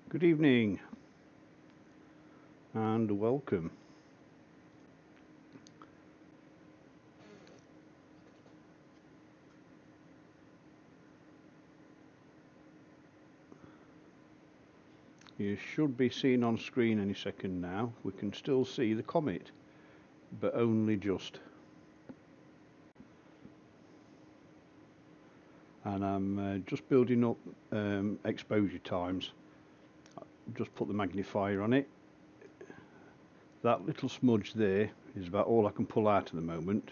Good evening and welcome. You should be seen on screen any second now. We can still see the comet, but only just. And I'm just building up exposure times. Just put the magnifier on it. That little smudge there is about all I can pull out at the moment,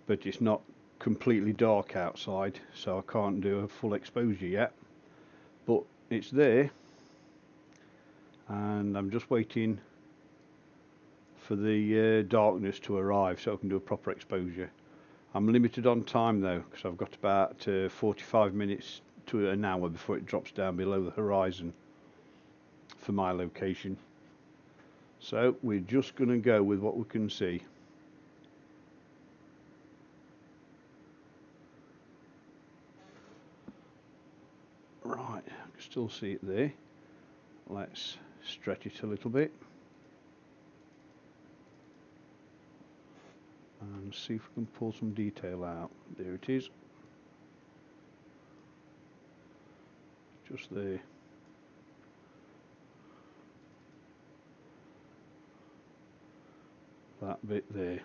but it's not completely dark outside, so I can't do a full exposure yet. But it's there, and I'm just waiting for the darkness to arrive so I can do a proper exposure. I'm limited on time though, because I've got about 45 minutes to an hour before it drops down below the horizon for my location. So we're just going to go with what we can see. Right, I can still see it there. Let's stretch it a little bit and see if we can pull some detail out. There it is. Just there. That bit there.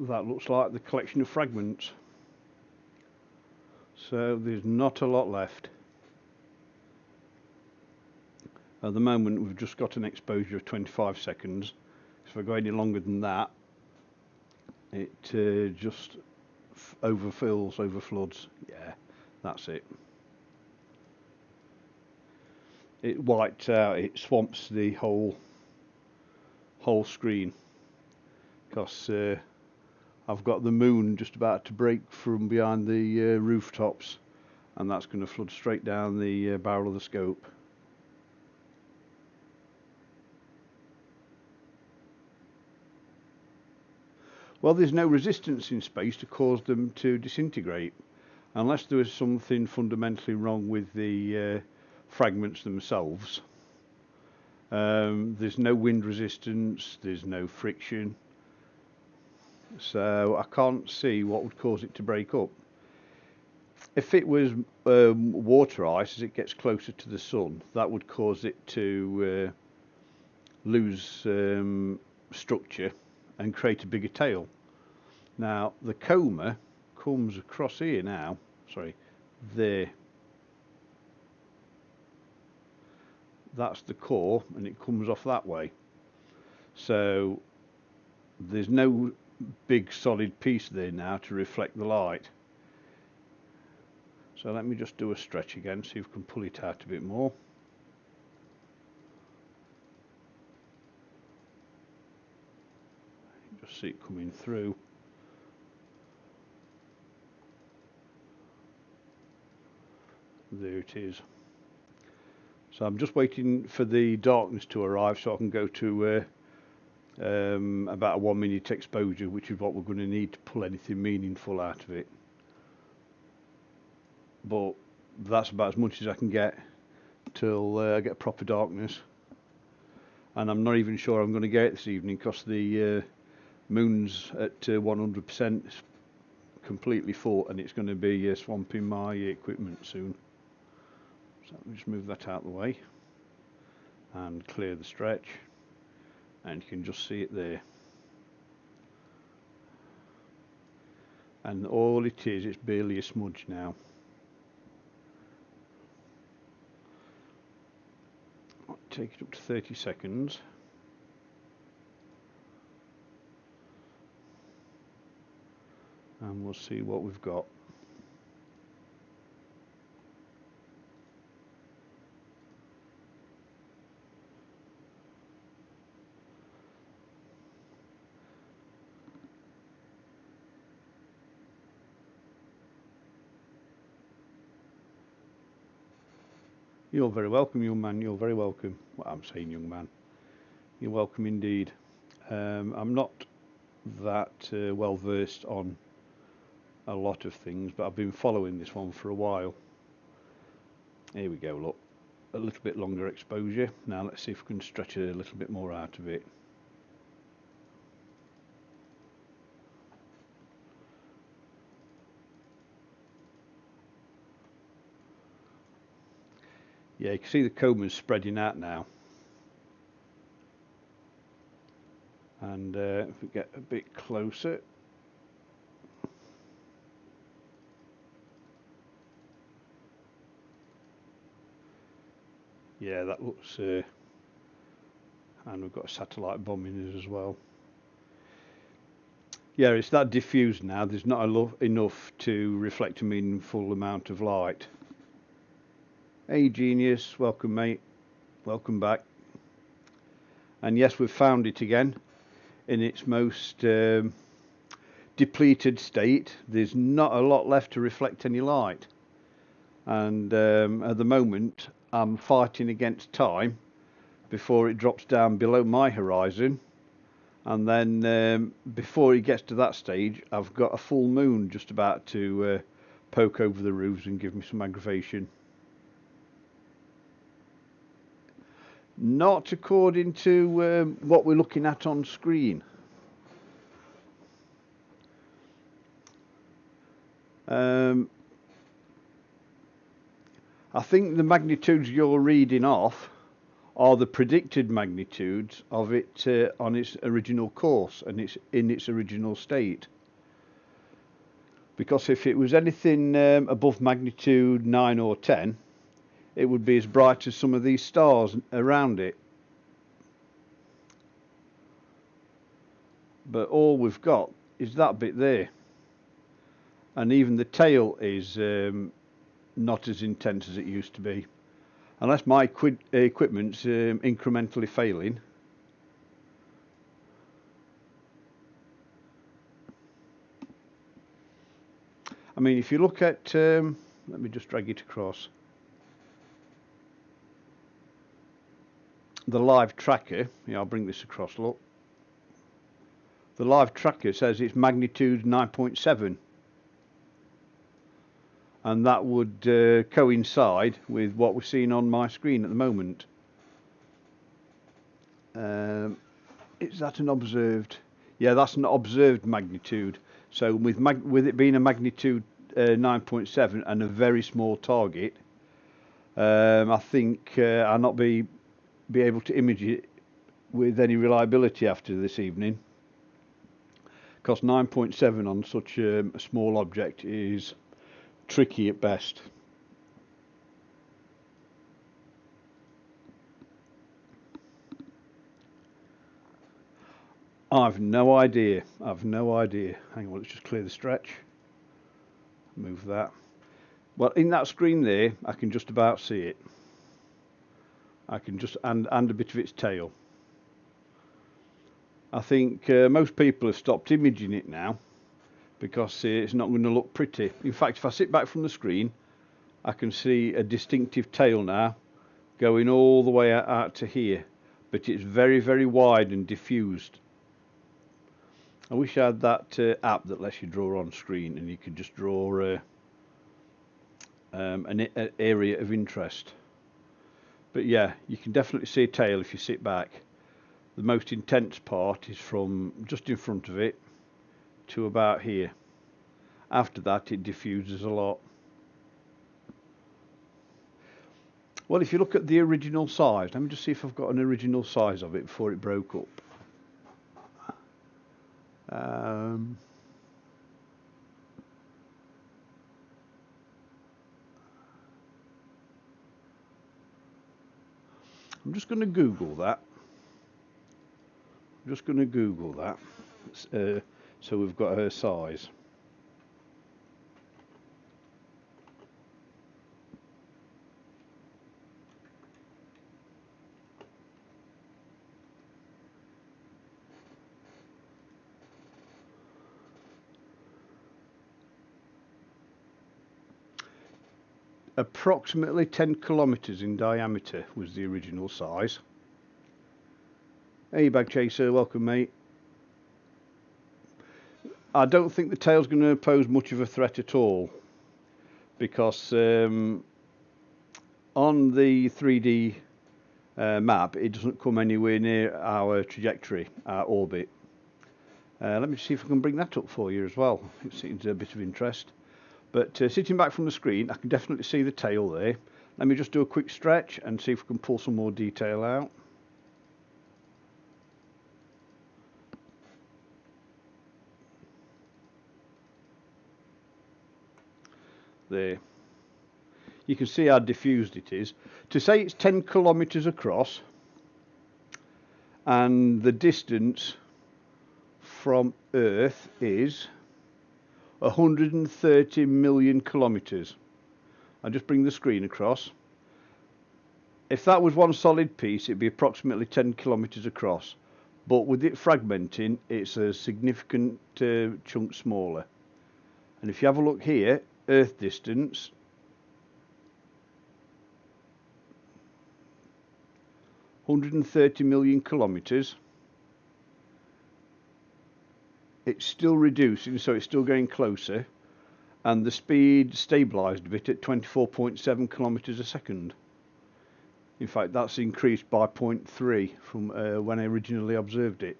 That looks like the collection of fragments. So there's not a lot left. At the moment we've just got an exposure of 25 seconds. If I go any longer than that, it just overfloods. Yeah, that's it. It wiped out, it swamps the whole screen, because I've got the moon just about to break from behind the rooftops, and that's going to flood straight down the barrel of the scope. Well, there's no resistance in space to cause them to disintegrate, unless there is something fundamentally wrong with the fragments themselves. There's no wind resistance, there's no friction, so I can't see what would cause it to break up. If it was water ice, as it gets closer to the sun, that would cause it to lose structure and create a bigger tail. Now the coma comes across here now, sorry, there. That's the core, and it comes off that way. So there's no big solid piece there now to reflect the light. So let me just do a stretch again, see if we can pull it out a bit more. Just see it coming through. There it is. So I'm just waiting for the darkness to arrive so I can go to about a 1 minute exposure, which is what we're going to need to pull anything meaningful out of it. But that's about as much as I can get till I get proper darkness. And I'm not even sure I'm going to get it this evening, because the moon's at 100%, completely full, and it's going to be swamping my equipment soon. So let me just move that out of the way and clear the stretch, and you can just see it there. And all it is, it's barely a smudge now. I'll take it up to 30 seconds. And we'll see what we've got. You're very welcome, young man. You're very welcome. Well, I'm saying young man. You're welcome indeed. I'm not that well versed on a lot of things, but I've been following this one for a while. Here we go, look, a little bit longer exposure. Now let's see if we can stretch a little bit more out of it. Yeah, you can see the Coma's spreading out now. And if we get a bit closer, yeah, that looks, and we've got a satellite bomb in it as well. Yeah, it's that diffused now, there's not enough to reflect a meaningful amount of light. Hey Genius, welcome mate, welcome back. And yes, we've found it again in its most depleted state. There's not a lot left to reflect any light, and at the moment I'm fighting against time before it drops down below my horizon, and then before it gets to that stage I've got a full moon just about to poke over the roofs and give me some aggravation. Not according to what we're looking at on screen. I think the magnitudes you're reading off are the predicted magnitudes of it on its original course and it's in its original state. Because if it was anything above magnitude 9 or 10, it would be as bright as some of these stars around it. But all we've got is that bit there. And even the tail is not as intense as it used to be. Unless my equipment's incrementally failing. I mean, if you look at, let me just drag it across. The live tracker, yeah, I'll bring this across, look. The live tracker says it's magnitude 9.7. And that would coincide with what we're seeing on my screen at the moment. Is that an observed? Yeah, that's an observed magnitude. So with it being a magnitude 9.7 and a very small target, I think I'll not be able to image it with any reliability after this evening. Because 9.7 on such a small object is tricky at best. I've no idea. I've no idea. Hang on, let's just clear the stretch. Move that. Well, in that screen there, I can just about see it. I can just, and a bit of its tail. I think most people have stopped imaging it now because it's not going to look pretty. In fact, if I sit back from the screen, I can see a distinctive tail now going all the way out to here, but it's very, very wide and diffused. I wish I had that app that lets you draw on screen and you could just draw an area of interest. But yeah, you can definitely see a tail if you sit back. The most intense part is from just in front of it to about here. After that it diffuses a lot. Well, if you look at the original size, let me just see if I've got an original size of it before it broke up. I'm just going to Google that. I'm just going to Google that, so we've got her size. Approximately 10 kilometers in diameter was the original size. Hey Bag Chaser, welcome mate. I don't think the tail's going to pose much of a threat at all, because on the 3D map it doesn't come anywhere near our trajectory, our orbit. Let me see if I can bring that up for you as well. It seems a bit of interest. But sitting back from the screen, I can definitely see the tail there. Let me just do a quick stretch and see if we can pull some more detail out. There. You can see how diffused it is. To say it's 10 kilometres across, and the distance from Earth is 130 million kilometres. I'll just bring the screen across. If that was one solid piece, it'd be approximately 10 kilometres across. But with it fragmenting, it's a significant chunk smaller. And if you have a look here, Earth distance, $130 million kilometres. It's still reducing, so it's still getting closer, and the speed stabilised a bit at 24.7 kilometres a second. In fact, that's increased by 0.3 from when I originally observed it.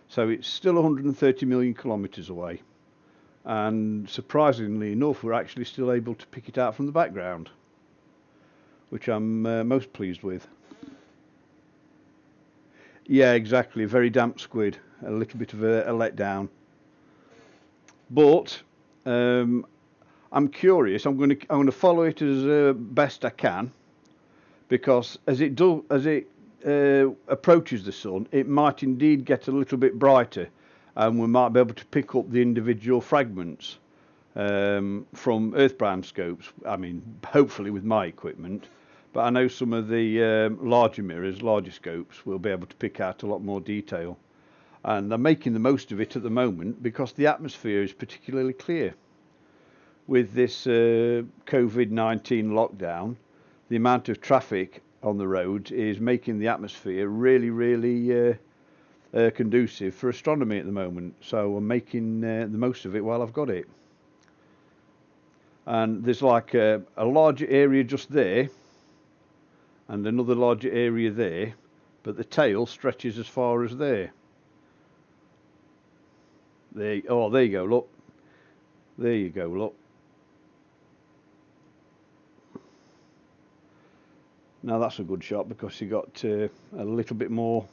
So it's still 130 million kilometres away, and surprisingly enough, we're actually still able to pick it out from the background, which I'm most pleased with. Yeah, exactly. Very damp squid. A little bit of a letdown. But I'm curious. I'm going to follow it as best I can, because as it approaches the sun, it might indeed get a little bit brighter, and we might be able to pick up the individual fragments from earthbound scopes. I mean, hopefully with my equipment. But I know some of the larger mirrors, larger scopes, will be able to pick out a lot more detail. And they're making the most of it at the moment because the atmosphere is particularly clear. With this COVID-19 lockdown, the amount of traffic on the roads is making the atmosphere really, really conducive for astronomy at the moment. So I'm making the most of it while I've got it. And there's like a larger area just there, and another larger area there, but the tail stretches as far as there. There you go, look. There you go, look. Now that's a good shot because you got a little bit more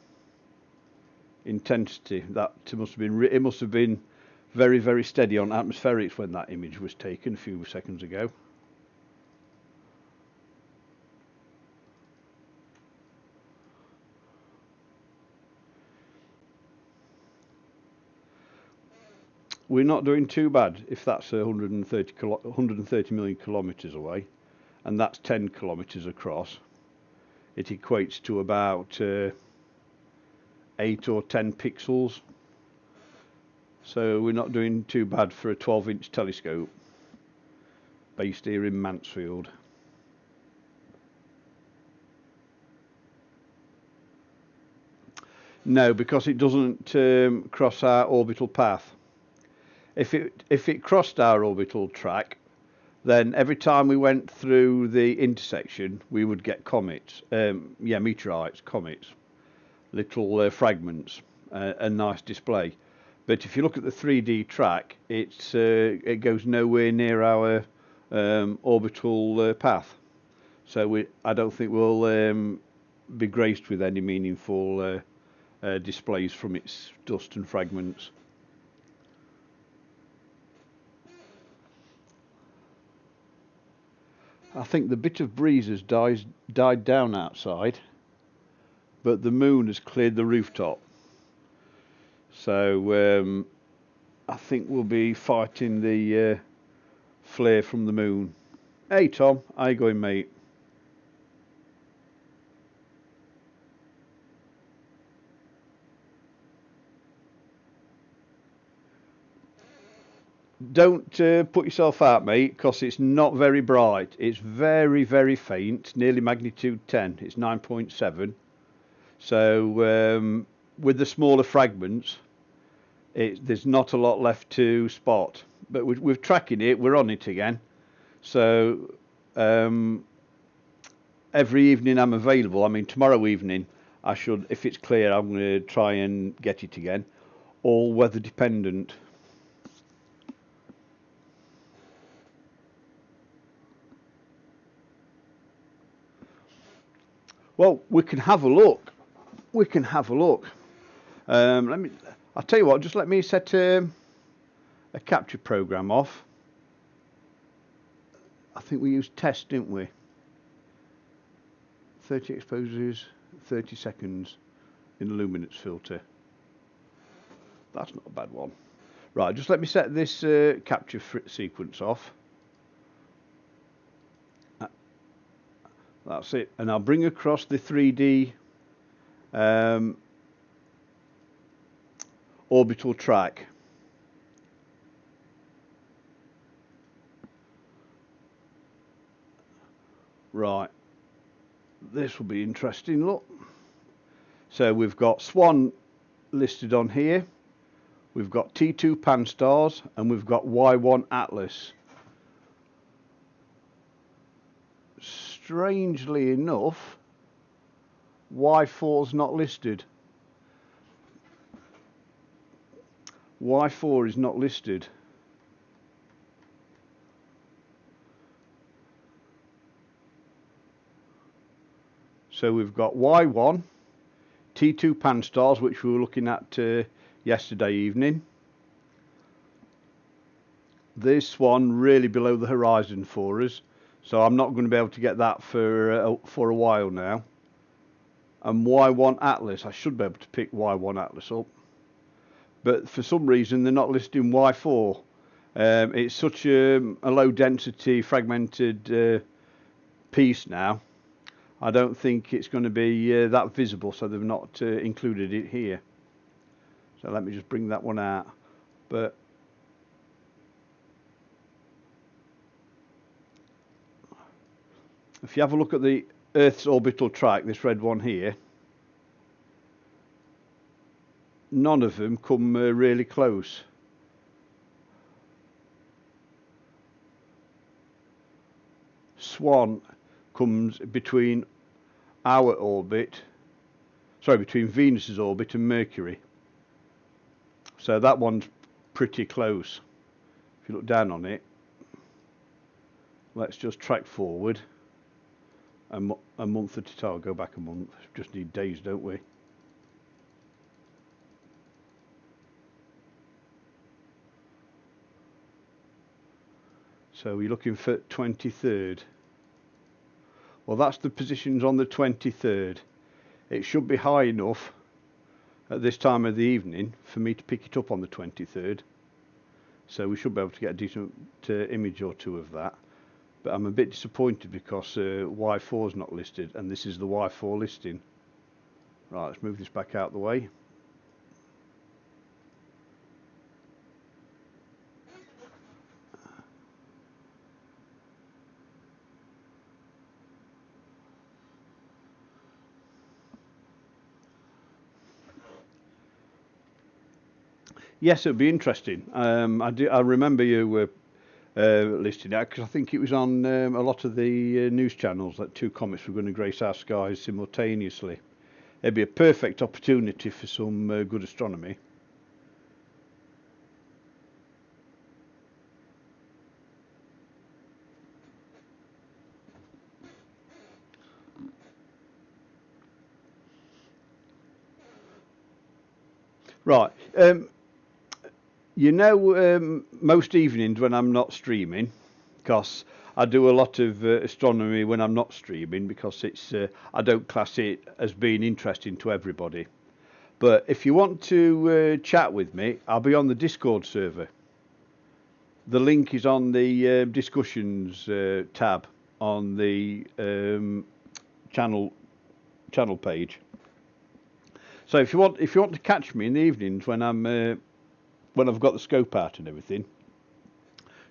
intensity. That must have been, it must have been very, very steady on atmospherics when that image was taken a few seconds ago. We're not doing too bad if that's 130 million kilometres away, and that's 10 kilometres across. It equates to about 8 or 10 pixels. So we're not doing too bad for a 12-inch telescope based here in Mansfield. No, because it doesn't cross our orbital path. If it crossed our orbital track, then every time we went through the intersection, we would get comets, meteorites, comets, little fragments, a nice display. But if you look at the 3D track, it goes nowhere near our orbital path. So I don't think we'll be graced with any meaningful displays from its dust and fragments. I think the bit of breeze has died down outside, but the moon has cleared the rooftop. So I think we'll be fighting the flare from the moon. Hey Tom, how you going, mate? Don't put yourself out, mate, because it's not very bright. It's very, very faint, nearly magnitude 10. It's 9.7. So with the smaller fragments, there's not a lot left to spot. But we're tracking it, we're on it again. So every evening I'm available. I mean, tomorrow evening I should, if it's clear, I'm going to try and get it again. All weather dependent. Well, we can have a look. We can have a look. I'll tell you what, just let me set a capture program off. I think we used test, didn't we? 30 exposures, 30 seconds in the luminance filter. That's not a bad one. Right, just let me set this capture sequence off. That's it. And I'll bring across the 3D orbital track. Right, this will be interesting, look. So we've got Swan listed on here, we've got T2 Pan Stars, and we've got Y1 Atlas. Strangely enough, Y4 is not listed. Y4 is not listed. So we've got Y1, T2 Pan Stars, which we were looking at yesterday evening. This one really below the horizon for us, so I'm not going to be able to get that for a while now. And Y1 Atlas, I should be able to pick Y1 Atlas up, but for some reason they're not listing Y4. It's such a low density fragmented piece now. I don't think it's going to be that visible, so they've not included it here. So let me just bring that one out. But if you have a look at the Earth's orbital track, this red one here, none of them come really close. Swan comes between our orbit, sorry, between Venus's orbit and Mercury. So that one's pretty close. If you look down on it, let's just track forward a month at a time. I'll go back a month. Just need days, don't we? So we're looking for 23rd. Well, that's the positions on the 23rd. It should be high enough at this time of the evening for me to pick it up on the 23rd. So we should be able to get a decent image or two of that. But I'm a bit disappointed because Y4 is not listed, and this is the Y4 listing. Right, let's move this back out of the way. Yes, it'd be interesting. I remember you were listing that because I think it was on a lot of the news channels that two comets were going to grace our skies simultaneously. It'd be a perfect opportunity for some good astronomy. Right. You know, most evenings when I'm not streaming, because I do a lot of astronomy when I'm not streaming, because it's I don't class it as being interesting to everybody. But if you want to chat with me, I'll be on the Discord server. The link is on the discussions tab on the channel page. So if you want to catch me in the evenings when I've got the scope out and everything,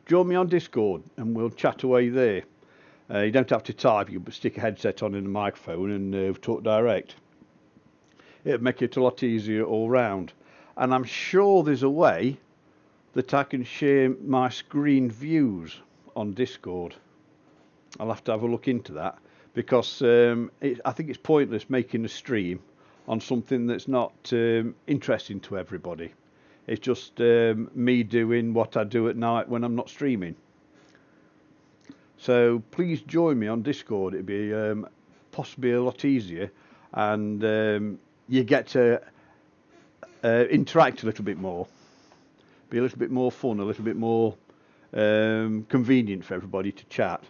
join me on Discord and we'll chat away there. You don't have to type, you can stick a headset on and a microphone and talk direct. It'll make it a lot easier all round. and I'm sure there's a way that I can share my screen views on Discord. I'll have to have a look into that, because I think it's pointless making a stream on something that's not interesting to everybody. It's just me doing what I do at night when I'm not streaming. So please join me on Discord. It'd be possibly a lot easier, and you get to interact a little bit more. Be a little bit more fun, a little bit more convenient for everybody to chat.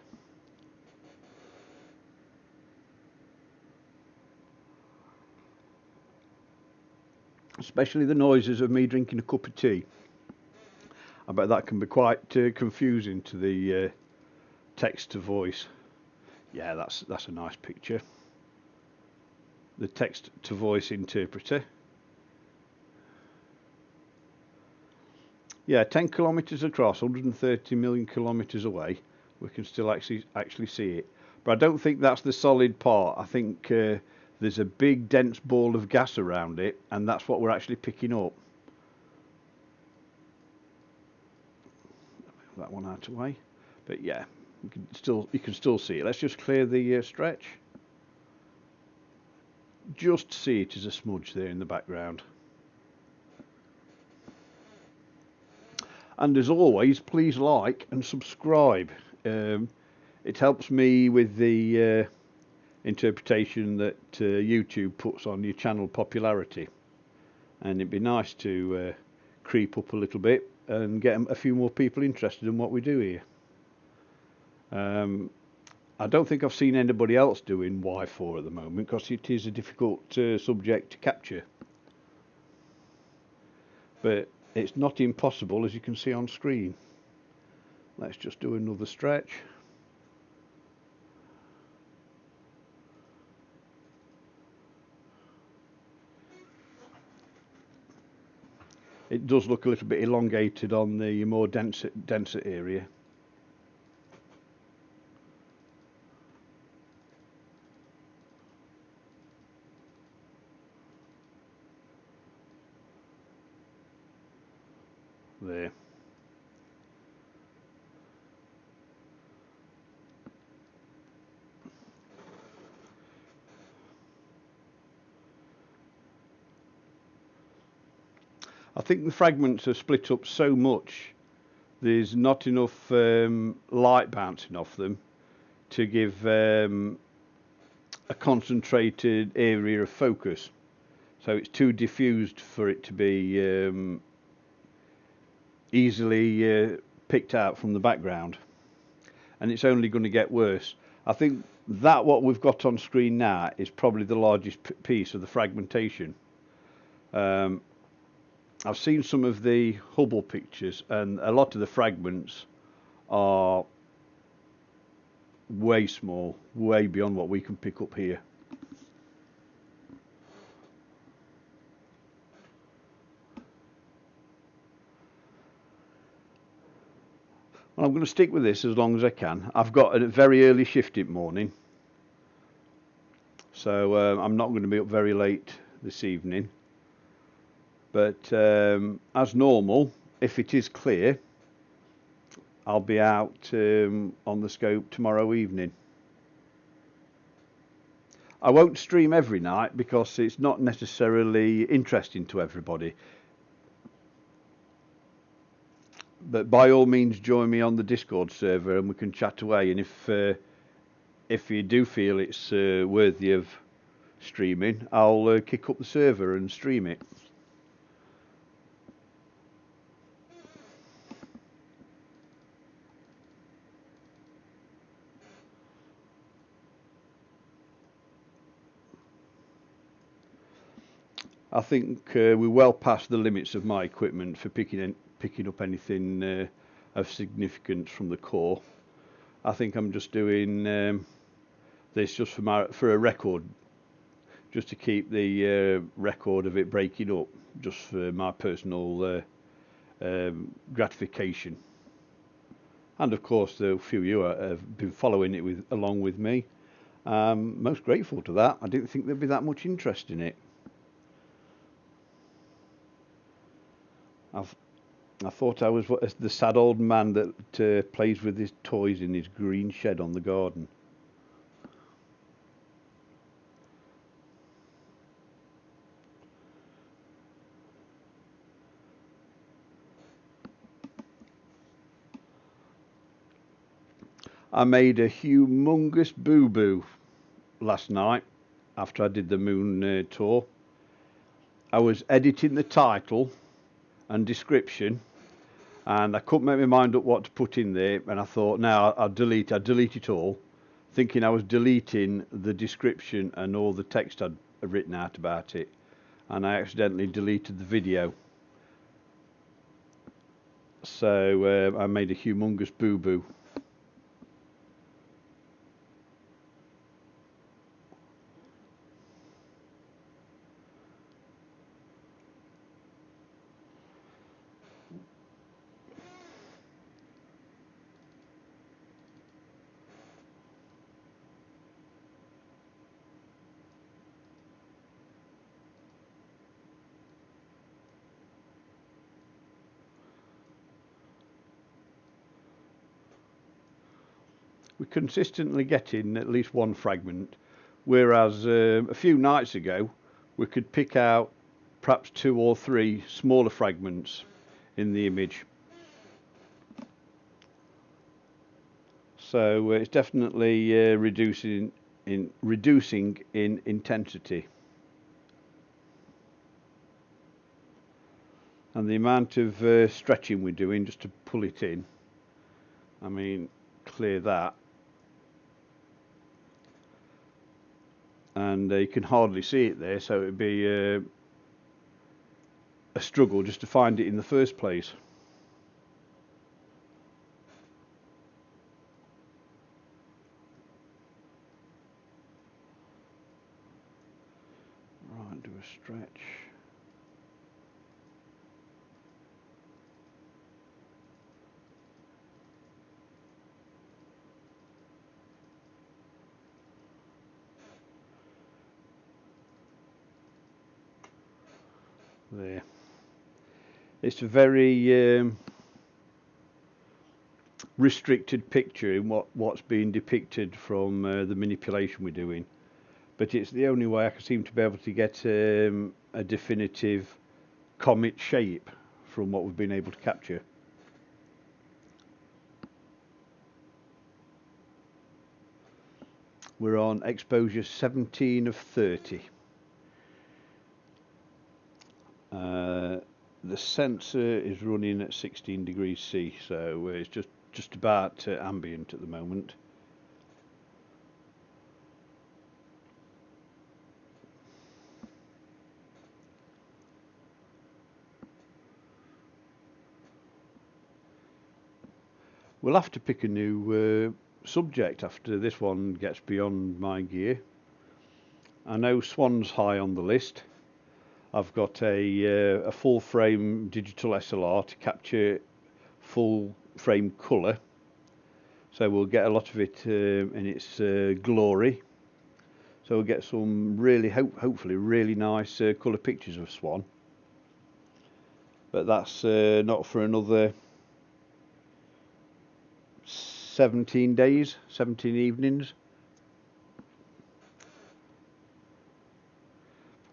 Especially the noises of me drinking a cup of tea. I bet that can be quite confusing to the text to voice. Yeah, that's a nice picture. The text to voice interpreter. Yeah, 10 kilometres across, 130 million kilometres away, we can still actually see it. But I don't think that's the solid part. I think there's a big dense ball of gas around it, and that's what we're actually picking up. That one out of the way. But yeah, you can still see it. Let's just clear the stretch. Just see it as a smudge there in the background. And as always, please like and subscribe. It helps me with the interpretation that YouTube puts on your channel popularity, and it'd be nice to creep up a little bit and get a few more people interested in what we do here. I don't think I've seen anybody else doing Y4 at the moment, because it is a difficult subject to capture, but it's not impossible, as you can see on screen. Let's just do another stretch. It does look a little bit elongated on the more denser area. There. I think the fragments are split up so much, there's not enough light bouncing off them to give a concentrated area of focus. So it's too diffused for it to be easily picked out from the background, and it's only going to get worse. I think that what we've got on screen now is probably the largest piece of the fragmentation. I've seen some of the Hubble pictures, and a lot of the fragments are way small, way beyond what we can pick up here. Well, I'm going to stick with this as long as I can. I've got a very early shift in the morning, so I'm not going to be up very late this evening. But as normal, if it is clear, I'll be out on the scope tomorrow evening. I won't stream every night because it's not necessarily interesting to everybody. But by all means, join me on the Discord server and we can chat away. And if you do feel it's worthy of streaming, I'll kick up the server and stream it. I think we're well past the limits of my equipment for picking up anything of significance from the core. I think I'm just doing this just for a record, just to keep the record of it breaking up, just for my personal gratification. And of course, the few of you have been following it along with me. Most grateful to that. I didn't think there'd be that much interest in it. I thought I was the sad old man that plays with his toys in his green shed on the garden. I made a humongous boo-boo last night after I did the moon tour. I was editing the title and description, and I couldn't make my mind up what to put in there, and I thought, now I'd delete it all, thinking I was deleting the description and all the text I'd written out about it, and I accidentally deleted the video. So I made a humongous boo-boo. We're consistently getting at least one fragment, whereas a few nights ago we could pick out perhaps 2 or 3 smaller fragments in the image. So it's definitely reducing in intensity, and the amount of stretching we're doing just to pull it in, I mean, clear that, and you can hardly see it there, so it'd be a struggle just to find it in the first place. Right, do a stretch. There. It's a very restricted picture in what's being depicted from the manipulation we're doing, but it's the only way I can seem to be able to get a definitive comet shape from what we've been able to capture. We're on exposure 17 of 30. The sensor is running at 16 degrees C, so it's just about ambient at the moment. We'll have to pick a new subject after this one gets beyond my gear. I know Swan's high on the list. I've got a full frame digital SLR to capture full frame colour, so we'll get a lot of it in its glory. So we'll get some really, hopefully really nice colour pictures of Swan. But that's not for another 17 days, 17 evenings.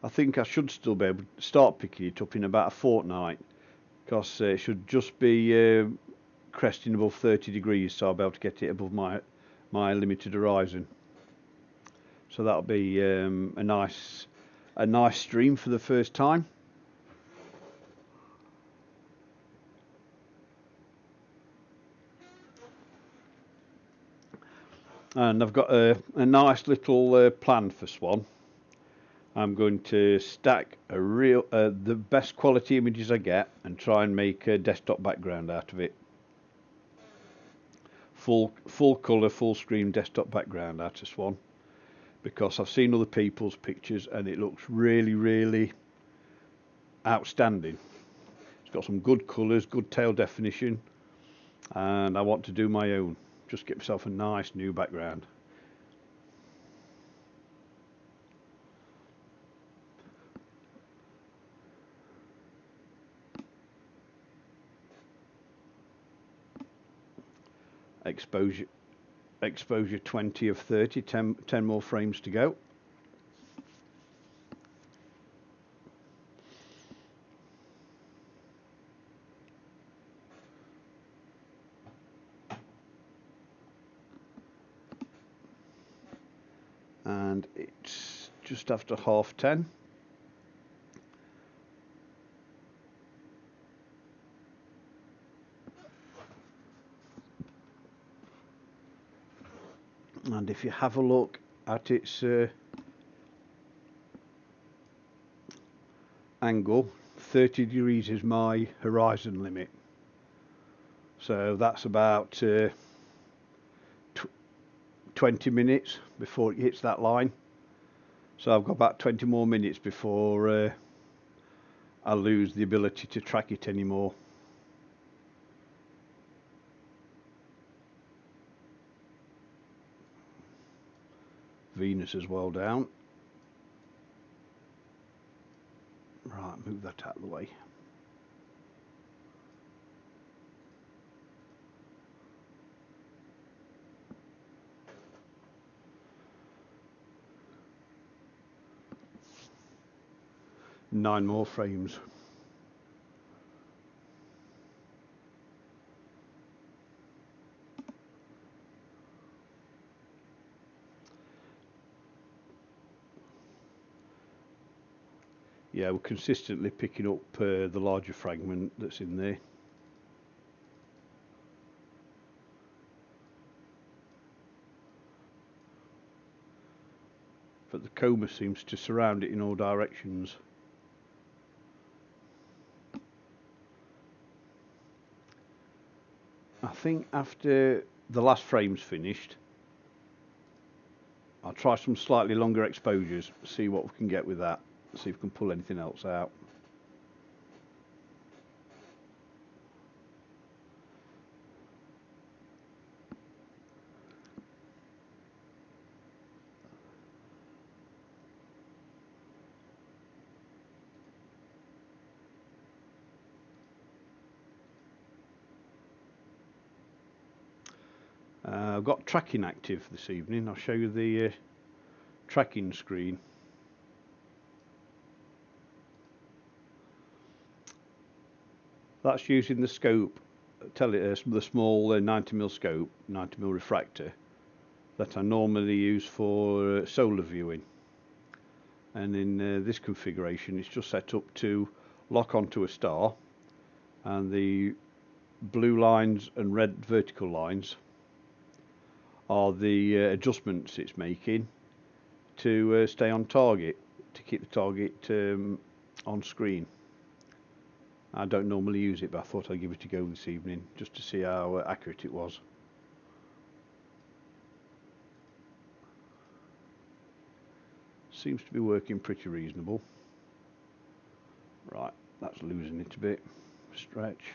I think I should still be able to start picking it up in about a fortnight, because it should just be cresting above 30 degrees, so I'll be able to get it above my limited horizon. So that'll be a nice stream for the first time. And I've got a nice little plan for Swan. I'm going to stack the best quality images I get and try and make a desktop background out of it. Full colour, full screen desktop background out of Swan, because I've seen other people's pictures and it looks really, really outstanding. It's got some good colours, good tail definition, and I want to do my own. Just get myself a nice new background. exposure 20 of 30, 10 more frames to go. And it's just after 10:30. And if you have a look at its angle, 30 degrees is my horizon limit. So that's about 20 minutes before it hits that line. So I've got about 20 more minutes before I lose the ability to track it anymore. Venus as well down. Right, move that out of the way. Nine more frames. Yeah, we're consistently picking up the larger fragment that's in there. But the Coma seems to surround it in all directions. I think after the last frame's finished, I'll try some slightly longer exposures, see what we can get with that, see if we can pull anything else out. I've got tracking active this evening. I'll show you the tracking screen. That's using the scope, the small 90mm scope, 90mm refractor that I normally use for solar viewing. And in this configuration, it's just set up to lock onto a star, and the blue lines and red vertical lines are the adjustments it's making to stay on target, to keep the target on screen. I don't normally use it, but I thought I'd give it a go this evening just to see how accurate it was. Seems to be working pretty reasonable. Right, that's losing it a bit. Stretch.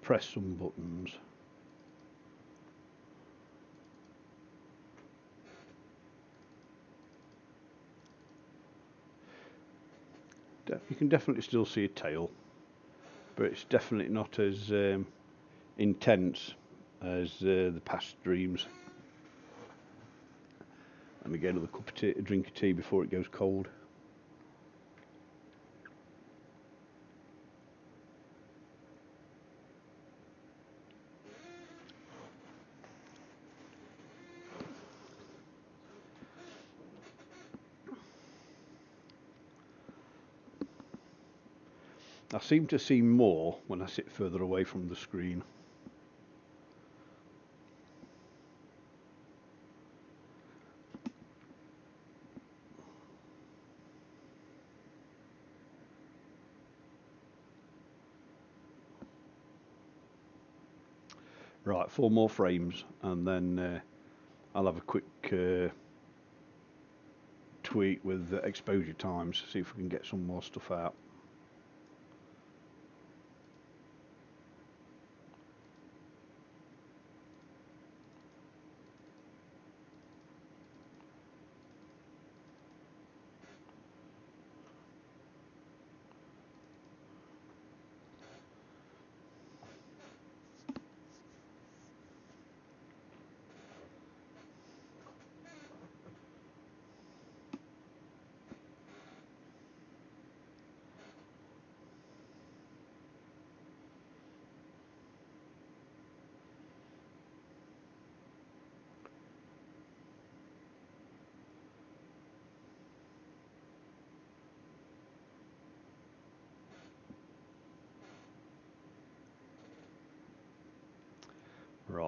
Press some buttons. You can definitely still see a tail, but it's definitely not as intense as the past streams. Let me get another cup of tea, a drink of tea before it goes cold. I seem to see more when I sit further away from the screen. Right, 4 more frames, and then I'll have a quick tweak with exposure times, see if we can get some more stuff out.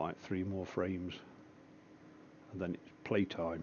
Right, 3 more frames and then it's playtime.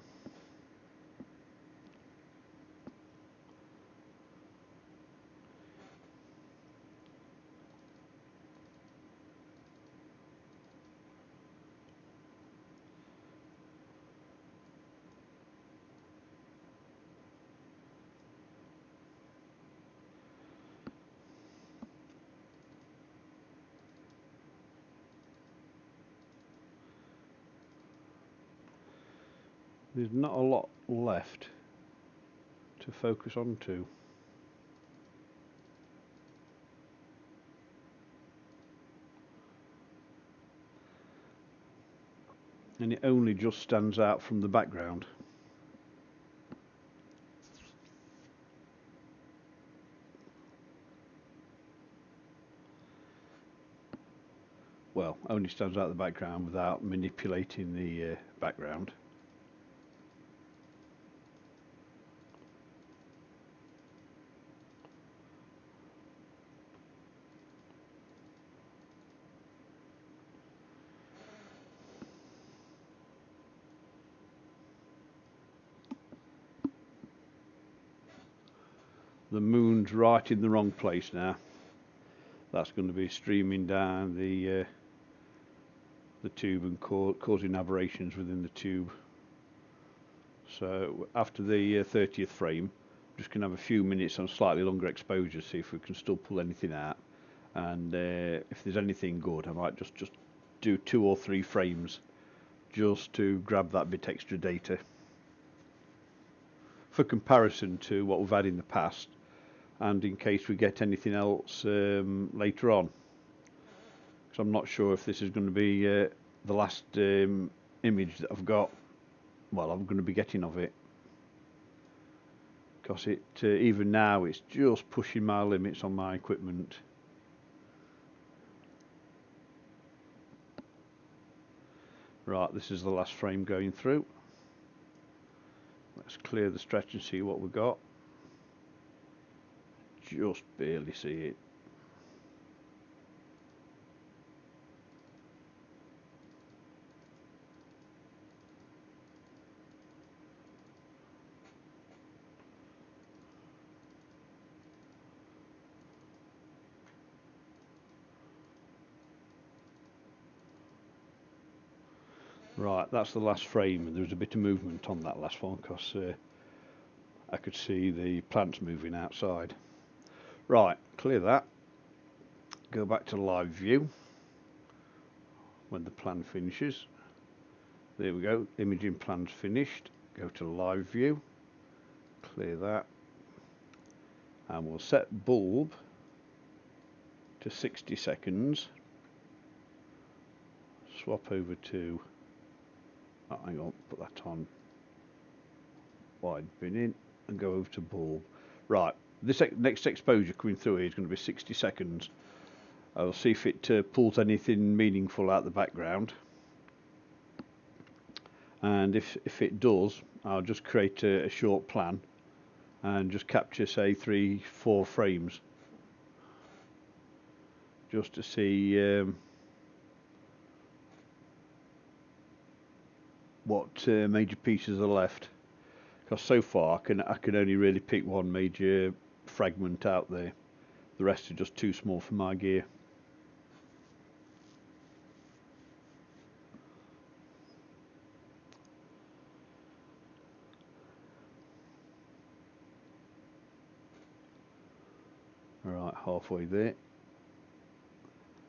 There's not a lot left to focus on to. And it only just stands out from the background. Well, only stands out the background without manipulating the background. The moon's right in the wrong place now. That's going to be streaming down the tube and causing aberrations within the tube. So after the 30th frame, just going to have a few minutes on slightly longer exposure, see if we can still pull anything out. And if there's anything good, I might just do 2 or 3 frames just to grab that bit extra data for comparison to what we've had in the past, and in case we get anything else later on. So I'm not sure if this is going to be the last image that I've got, well, I'm going to be getting of it, because it even now it's just pushing my limits on my equipment. Right, this is the last frame going through. Let's clear the stretch and see what we've got. Just barely see it. Right, that's the last frame, and there was a bit of movement on that last one because I could see the plants moving outside. Right, clear that. Go back to live view when the plan finishes. There we go, imaging plan's finished. Go to live view, clear that, and we'll set bulb to 60 seconds. Swap over to, oh, hang on, put that on wide bin in and go over to bulb. Right, this next exposure coming through here is going to be 60 seconds. I'll see if it pulls anything meaningful out the background, and if it does, I'll just create a short plan and just capture, say, 3-4 frames just to see what major pieces are left, because so far I can only really pick one major fragment out there. The rest are just too small for my gear. Right, halfway there.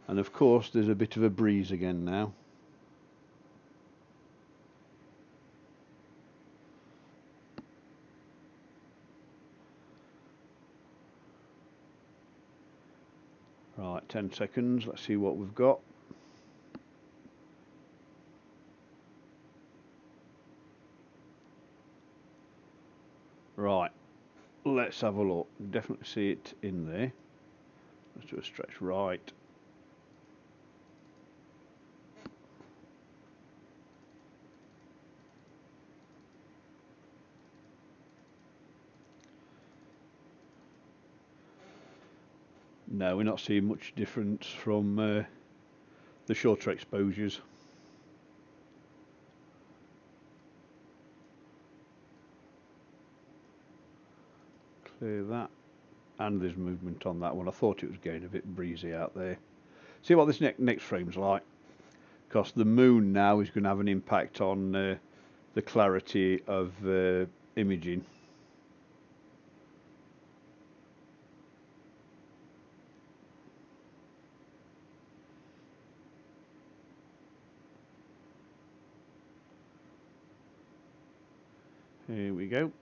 And of course there's a bit of a breeze again now. Right, 10 seconds, let's see what we've got. Right, let's have a look. Definitely see it in there. Let's do a stretch right. No, we're not seeing much difference from the shorter exposures. Clear that. And there's movement on that one. I thought it was getting a bit breezy out there. See what this next frame's like, because the moon now is going to have an impact on the clarity of imaging. Here we go.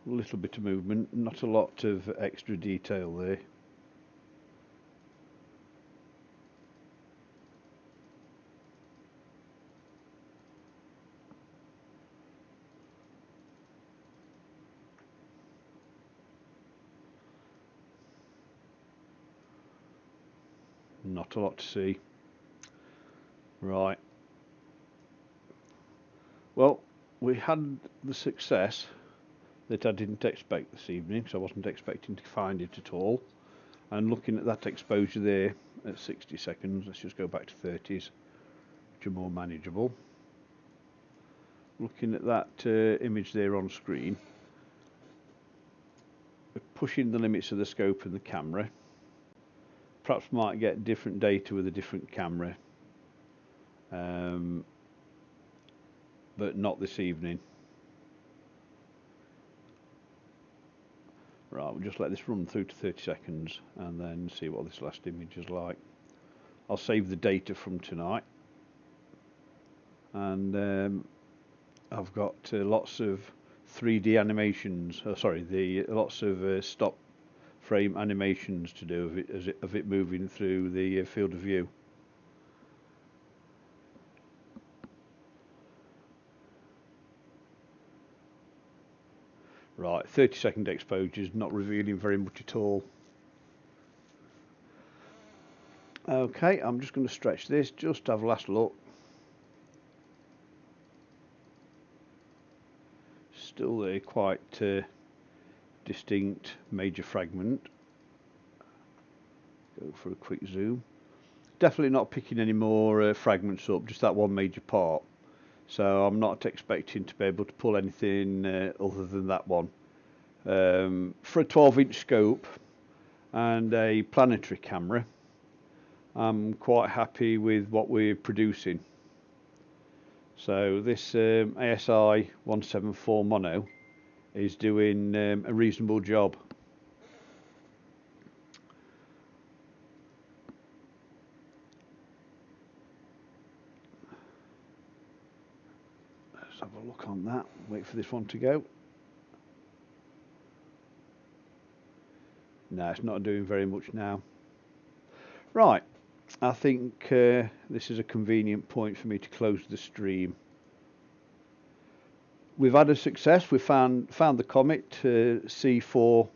A little bit of movement, not a lot of extra detail there. Not a lot to see. Right. Well, we had the success that I didn't expect this evening, so I wasn't expecting to find it at all. And looking at that exposure there at 60 seconds, let's just go back to 30s, which are more manageable. Looking at that image there on screen, pushing the limits of the scope and the camera. Perhaps might get different data with a different camera, but not this evening. Right, we'll just let this run through to 30 seconds and then see what this last image is like. I'll save the data from tonight, and I've got lots of 3D animations, lots of stop frame animations to do of it moving through the field of view. Right, 30-second exposures, not revealing very much at all. Okay, I'm just going to stretch this, just have a last look. Still there, quite distinct major fragment. Go for a quick zoom. Definitely not picking any more fragments up, just that one major part. So I'm not expecting to be able to pull anything other than that one. For a 12-inch scope and a planetary camera, I'm quite happy with what we're producing. So this ASI 174 mono is doing a reasonable job. Let's have a look on that, wait for this one to go. No, it's not doing very much now. Right, I think this is a convenient point for me to close the stream. We've had a success. We found the Comet C4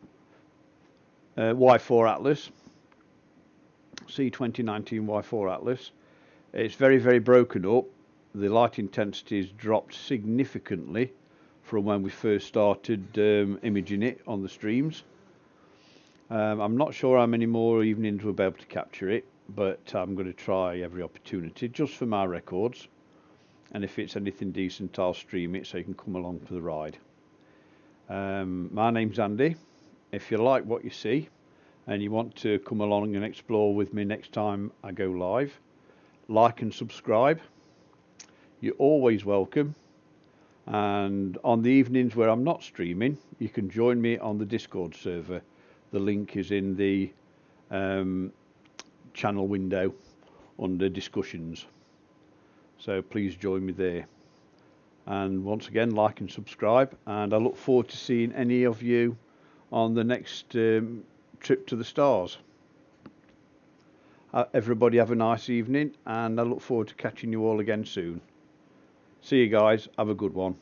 Y4 Atlas, C2019 Y4 Atlas. It's very, very broken up. The light intensity has dropped significantly from when we first started imaging it on the streams. I'm not sure how many more evenings we'll be able to capture it, but I'm going to try every opportunity just for my records, and if it's anything decent I'll stream it so you can come along for the ride. My name's Andy. If you like what you see and you want to come along and explore with me next time I go live, like and subscribe. You're always welcome, and on the evenings where I'm not streaming you can join me on the Discord server. The link is in the channel window under discussions, so please join me there. And once again, like and subscribe, and I look forward to seeing any of you on the next trip to the stars. Everybody have a nice evening, and I look forward to catching you all again soon. See you guys, have a good one.